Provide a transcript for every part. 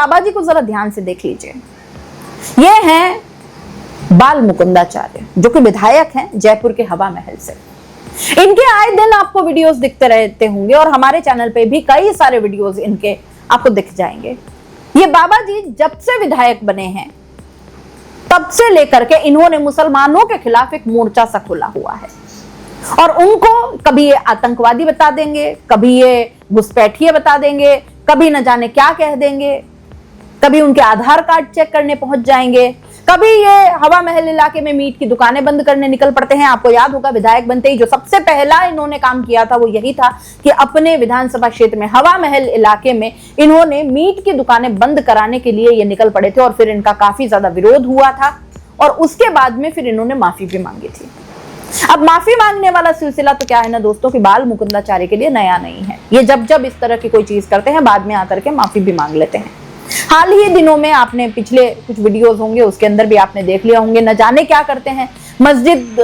बाबा जी को जरा ध्यान से देख लीजिए। ये हैं बाल मुकुंदाचार्य, जो कि विधायक हैं जयपुर के हवा महल से। इनके आए दिन आपको वीडियोस दिखते रहते होंगे और हमारे चैनल पे भी कई सारे वीडियोस इनके आपको दिख जाएंगे। ये बाबा जी जब से विधायक बने हैं तब से लेकर के इन्होंने मुसलमानों के खिलाफ एक मोर्चा सा खोला हुआ है, और उनको कभी ये आतंकवादी बता देंगे, कभी ये घुसपैठिए बता देंगे, कभी न जाने क्या कह देंगे, कभी उनके आधार कार्ड चेक करने पहुंच जाएंगे, कभी ये हवा महल इलाके में मीट की दुकानें बंद करने निकल पड़ते हैं। आपको याद होगा विधायक बनते ही जो सबसे पहला इन्होंने काम किया था वो यही था कि अपने विधानसभा क्षेत्र में हवा महल इलाके में इन्होंने मीट की दुकानें बंद कराने के लिए ये निकल पड़े थे, और फिर इनका काफी ज्यादा विरोध हुआ था, और उसके बाद में फिर इन्होंने माफी भी मांगी थी। अब माफी मांगने वाला सिलसिला तो क्या है ना दोस्तों कि बाल मुकुंदाचार्य के लिए नया नहीं है। ये जब जब इस तरह की कोई चीज करते हैं बाद में आकर के माफी भी मांग लेते हैं। हाल ही दिनों में आपने पिछले कुछ वीडियोस होंगे उसके अंदर भी आपने देख लिया होंगे, न जाने क्या करते हैं, मस्जिद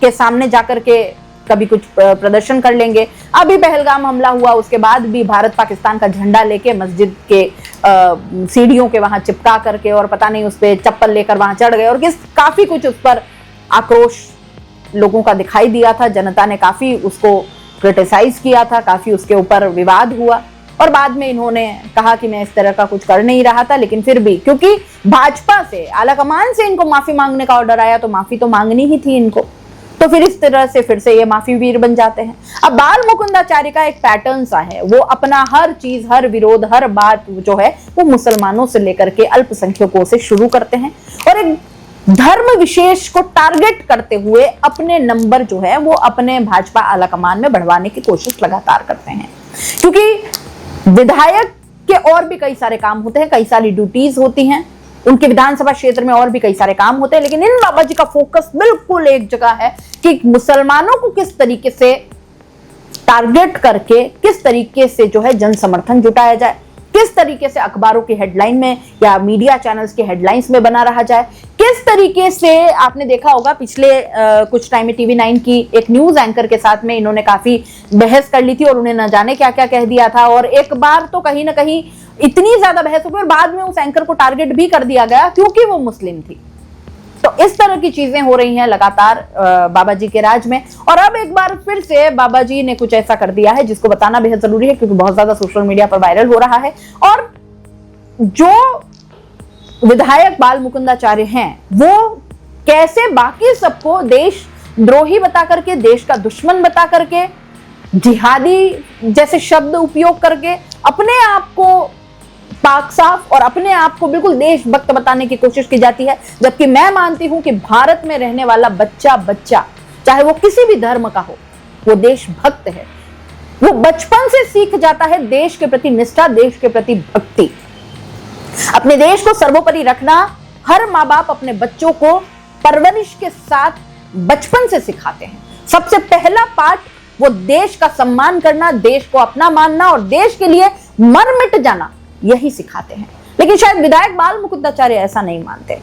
के सामने जाकर के कभी कुछ प्रदर्शन कर लेंगे। अभी पहलगाम हमला हुआ उसके बाद भी भारत पाकिस्तान का झंडा लेके मस्जिद के सीढ़ियों के वहां चिपका करके और पता नहीं उस पर चप्पल लेकर वहां चढ़ गए, और काफी कुछ उस पर आक्रोश लोगों का दिखाई दिया था। जनता ने काफी उसको क्रिटिसाइज किया था, काफी उसके ऊपर विवाद हुआ, और बाद में इन्होंने कहा कि मैं इस तरह का कुछ कर नहीं रहा था, लेकिन फिर भी क्योंकि भाजपा से आलाकमान से इनको माफी मांगने का ऑर्डर आया तो माफी तो मांगनी ही थी इनको, तो फिर इस तरह से फिर से ये माफी वीर बन जाते हैं। अब बाल मुकुंदाचार्य का एक पैटर्न सा है, वो अपना हर चीज, हर विरोध, हर बात जो है वो मुसलमानों से लेकर के अल्पसंख्यकों से शुरू करते हैं, और एक धर्म विशेष को टारगेट करते हुए अपने नंबर जो है वो अपने भाजपा आलाकमान में बढ़वाने की कोशिश लगातार करते हैं। क्योंकि विधायक के और भी कई सारे काम होते हैं, कई सारी ड्यूटीज होती हैं, उनके विधानसभा क्षेत्र में और भी कई सारे काम होते हैं, लेकिन इन बाबा जी का फोकस बिल्कुल एक जगह है कि मुसलमानों को किस तरीके से टारगेट करके किस तरीके से जो है जन समर्थन जुटाया जाए, किस तरीके से अखबारों की हेडलाइन में या मीडिया चैनल्स के हेडलाइंस में बना रहा जाए, किस तरीके से आपने देखा होगा पिछले कुछ टाइम में TV9 की एक न्यूज एंकर के साथ में इन्होंने काफी बहस कर ली थी और उन्हें न जाने क्या क्या कह दिया था, और एक बार तो कहीं ना कहीं इतनी ज्यादा बहस हो गई और बाद में उस एंकर को टारगेट भी कर दिया गया क्योंकि वो मुस्लिम थी। तो इस तरह की चीजें हो रही हैं लगातार बाबा जी के राज में, और अब एक बार फिर से बाबा जी ने कुछ ऐसा कर दिया है जिसको बताना बेहद जरूरी है क्योंकि बहुत ज्यादा सोशल मीडिया पर वायरल हो रहा है। और जो विधायक बाल मुकुंदाचार्य हैं वो कैसे बाकी सबको देशद्रोही बता करके, देश का दुश्मन बता करके, जिहादी जैसे शब्द उपयोग करके अपने आप को पाक साफ और अपने आप को बिल्कुल देशभक्त बताने की कोशिश की जाती है, जबकि मैं मानती हूं कि भारत में रहने वाला बच्चा चाहे वो किसी भी धर्म का हो वो देशभक्त है। वो बचपन से सीख जाता है देश के प्रति निष्ठा, देश के प्रति भक्ति। अपने देश को सर्वोपरि रखना हर माँ बाप अपने बच्चों को परवरिश के साथ बचपन से सिखाते हैं। सबसे पहला पाठ वो देश का सम्मान करना, देश को अपना मानना और देश के लिए मर मिट जाना, यही सिखाते हैं। लेकिन शायद विधायक बाल मुकुंदाचार्य ऐसा नहीं मानते।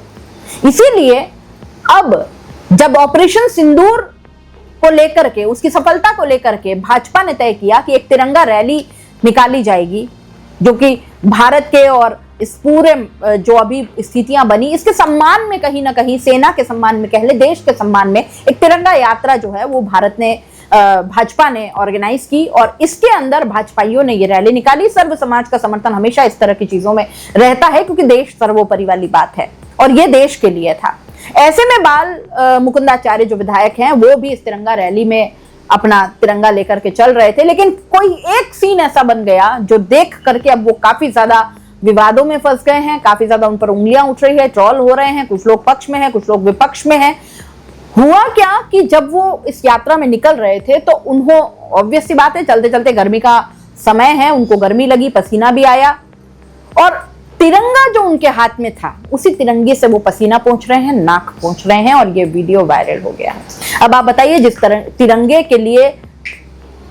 इसीलिए अब जब ऑपरेशन सिंदूर को लेकर के, उसकी सफलता को लेकर के भाजपा ने तय किया कि एक तिरंगा रैली निकाली जाएगी जो कि भारत के और इस पूरे जो अभी स्थितियां बनी इसके सम्मान में, कहीं ना कहीं सेना के सम्मान में कह ले, देश के सम्मान में एक तिरंगा यात्रा जो है वो भारत ने भाजपा ने ऑर्गेनाइज की, और इसके अंदर भाजपाइयों ने ये रैली निकाली। सर्व समाज का समर्थन हमेशा इस तरह की चीजों में रहता है क्योंकि देश सर्वोपरि वाली बात है और ये देश के लिए था। ऐसे में बाल मुकुंदाचार्य जो विधायक हैं वो भी इस तिरंगा रैली में अपना तिरंगा लेकर के चल रहे थे, लेकिन कोई एक सीन ऐसा बन गया जो देख करके अब वो काफी ज्यादा विवादों में फंस गए हैं, काफी ज्यादा उन पर उंगलियां उठ रही है, ट्रोल हो रहे हैं, कुछ लोग पक्ष में हैं, कुछ लोग विपक्ष में हैं। हुआ क्या कि जब वो इस यात्रा में निकल रहे थे तो उन्हों ऑब्वियस सी बात है, चलते चलते गर्मी का समय है, उनको गर्मी लगी, पसीना भी आया, और तिरंगा जो उनके हाथ में था उसी तिरंगे से वो पसीना पहुंच रहे हैं, नाक पहुंच रहे हैं, और ये वीडियो वायरल हो गया है। अब आप बताइए, जिस तरह तिरंगे के लिए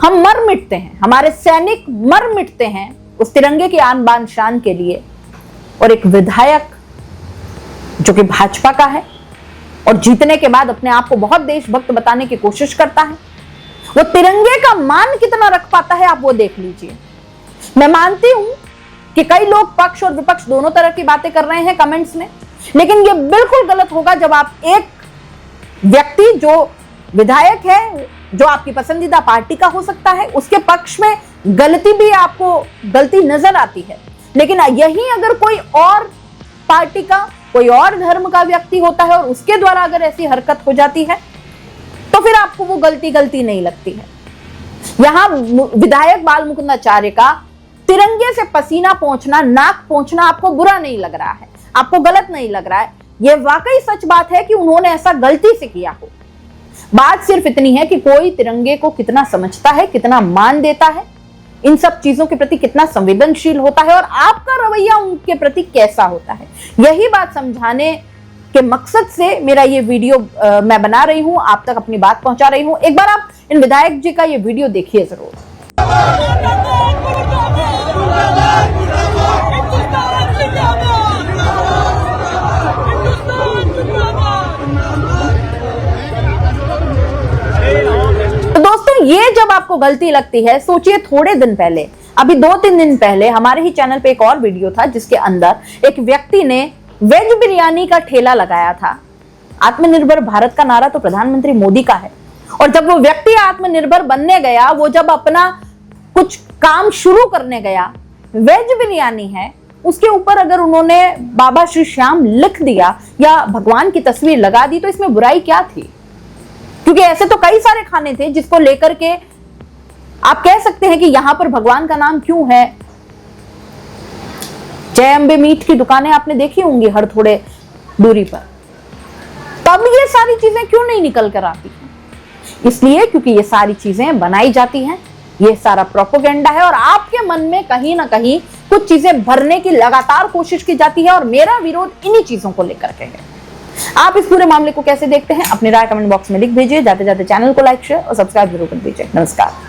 हम मर मिटते हैं, हमारे सैनिक मर मिटते हैं उस तिरंगे की आन बान शान के लिए, और एक विधायक जो कि भाजपा का है और जीतने के बाद अपने आप को बहुत देशभक्त बताने की कोशिश करता है, वो तिरंगे का मान कितना रख पाता है आप वो देख लीजिए। मैं मानती हूं कि कई लोग पक्ष और विपक्ष दोनों तरह की बातें कर रहे हैं कमेंट्स में, लेकिन यह बिल्कुल गलत होगा जब आप एक व्यक्ति जो विधायक है, जो आपकी पसंदीदा पार्टी का हो सकता है, उसके पक्ष में गलती भी आपको गलती नजर आती है, लेकिन यही अगर कोई और पार्टी का, कोई और धर्म का व्यक्ति होता है और उसके द्वारा अगर ऐसी हरकत हो जाती है तो फिर आपको वो गलती नहीं लगती है। यहां विधायक बाल मुकुंदाचार्य का तिरंगे से पसीना पोंछना, नाक पोंछना आपको बुरा नहीं लग रहा है, आपको गलत नहीं लग रहा है। यह वाकई सच बात है कि उन्होंने ऐसा गलती से किया हो। बात सिर्फ इतनी है कि कोई तिरंगे को कितना समझता है, कितना मान देता है, इन सब चीजों के प्रति कितना संवेदनशील होता है और आपका रवैया उनके प्रति कैसा होता है। यही बात समझाने के मकसद से मेरा ये वीडियो मैं बना रही हूं, आप तक अपनी बात पहुंचा रही हूं। एक बार आप इन विधायक जी का ये वीडियो देखिए जरूर। तो दोस्तों, ये जब आपको गलती लगती है, सोचिए थोड़े दिन पहले, अभी 2-3 दिन पहले हमारे ही चैनल पे एक और वीडियो था जिसके अंदर एक व्यक्ति ने वेज बिरयानी का ठेला लगाया था। आत्मनिर्भर भारत का नारा तो प्रधानमंत्री मोदी का है, और जब वो व्यक्ति आत्मनिर्भर बनने गया, वो जब अपना कुछ काम शुरू करने गया, वेज बिरयानी है, उसके ऊपर अगर उन्होंने बाबा श्री श्याम लिख दिया या भगवान की तस्वीर लगा दी तो इसमें बुराई क्या थी? क्योंकि ऐसे तो कई सारे खाने थे जिसको लेकर के आप कह सकते हैं कि यहां पर भगवान का नाम क्यों है। जय अंबे मीट की दुकानें आपने देखी होंगी हर थोड़े दूरी पर, तब ये सारी चीजें क्यों नहीं निकल कर आती हैं? इसलिए क्योंकि ये सारी चीजें बनाई जाती हैं, ये सारा प्रोपेगेंडा है और आपके मन में कहीं ना कहीं कुछ चीजें भरने की लगातार कोशिश की जाती है, और मेरा विरोध इन्हीं चीजों को लेकर के है। आप इस पूरे मामले को कैसे देखते हैं? अपनी राय कमेंट बॉक्स में लिख दीजिए। जाते जाते चैनल को लाइक, शेयर और सब्सक्राइब जरूर कर दीजिए। नमस्कार।